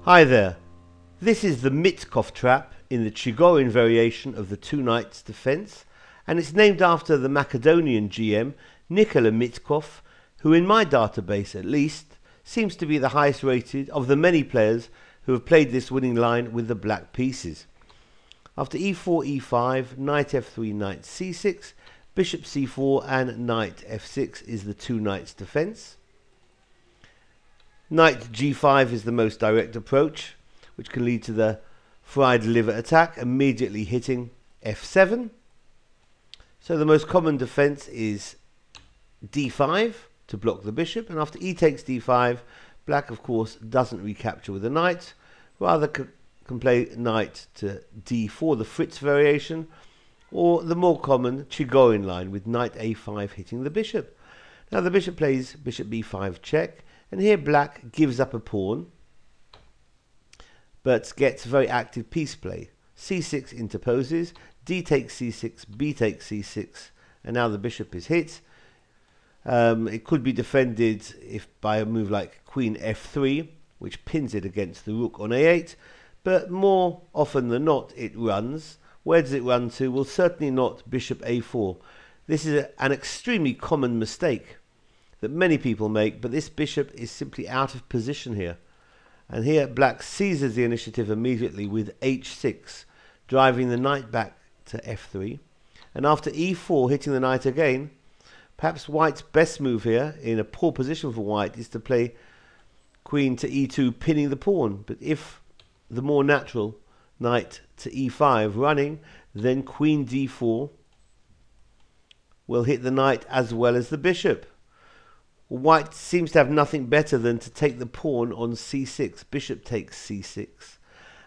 Hi there, this is the Mitkov trap in the Chigorin variation of the two knights defense, and it's named after the Macedonian GM Nikola Mitkov, who in my database at least seems to be the highest rated of the many players who have played this winning line with the black pieces. After e4, e5, knight f3, knight c6, bishop c4 and knight f6 is the two knights defense. Knight g5 is the most direct approach, which can lead to the fried liver attack, immediately hitting f7. So the most common defense is d5 to block the bishop, and after e takes d5, black of course doesn't recapture with a knight, rather can play knight to d4, the Fritz variation, or the more common Chigorin line with knight a5 hitting the bishop. Now the bishop plays bishop b5 check, and here black gives up a pawn, but gets very active piece play. c6 interposes, d takes c6, b takes c6, and now the bishop is hit. It could be defended if by a move like queen f3, which pins it against the rook on a8, but more often than not it runs. Where does it run to? Well, certainly not bishop a4. This is an extremely common mistake that many people make, but this bishop is simply out of position here. And here black seizes the initiative immediately with h6, driving the knight back to f3. And after e4, hitting the knight again, perhaps white's best move here, in a poor position for white, is to play queen to e2, pinning the pawn. But if the more natural knight to e5 running, then queen d4 will hit the knight as well as the bishop. White seems to have nothing better than to take the pawn on c6. Bishop takes c6.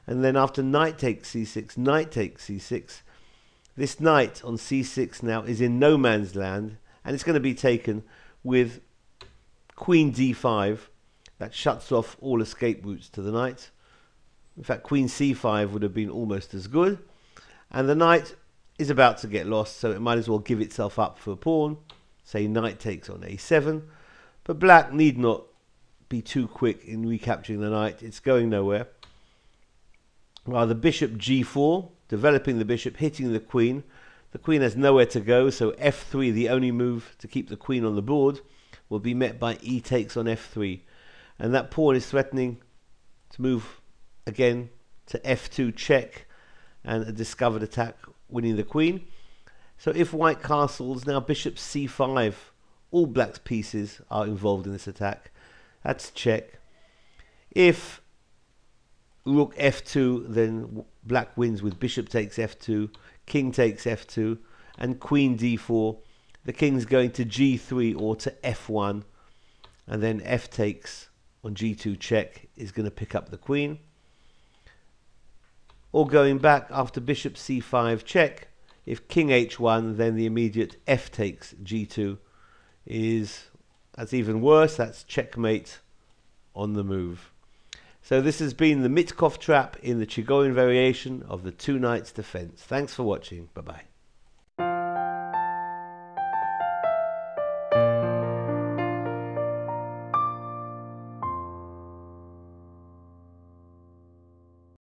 And then after knight takes c6, knight takes c6. This knight on c6 now is in no man's land, and it's going to be taken with queen d5. That shuts off all escape routes to the knight. In fact, queen c5 would have been almost as good. And the knight is about to get lost, so it might as well give itself up for a pawn. Say knight takes on a7. But black need not be too quick in recapturing the knight. It's going nowhere. While the bishop g4, developing the bishop, hitting the queen. The queen has nowhere to go, so f3, the only move to keep the queen on the board, will be met by e takes on f3. And that pawn is threatening to move again to f2 check, and a discovered attack winning the queen. So if white castles, now bishop c5, all black's pieces are involved in this attack. That's check. If rook f2, then black wins with bishop takes f2, king takes f2, and queen d4. The king's going to g3 or to f1, and then f takes on g2 check is going to pick up the queen. Or going back after bishop c5 check, if king h1, then the immediate f takes g2 that's even worse. That's checkmate on the move. So this has been the Mitkov trap in the Chigorin variation of the two knights defense. Thanks for watching. Bye bye.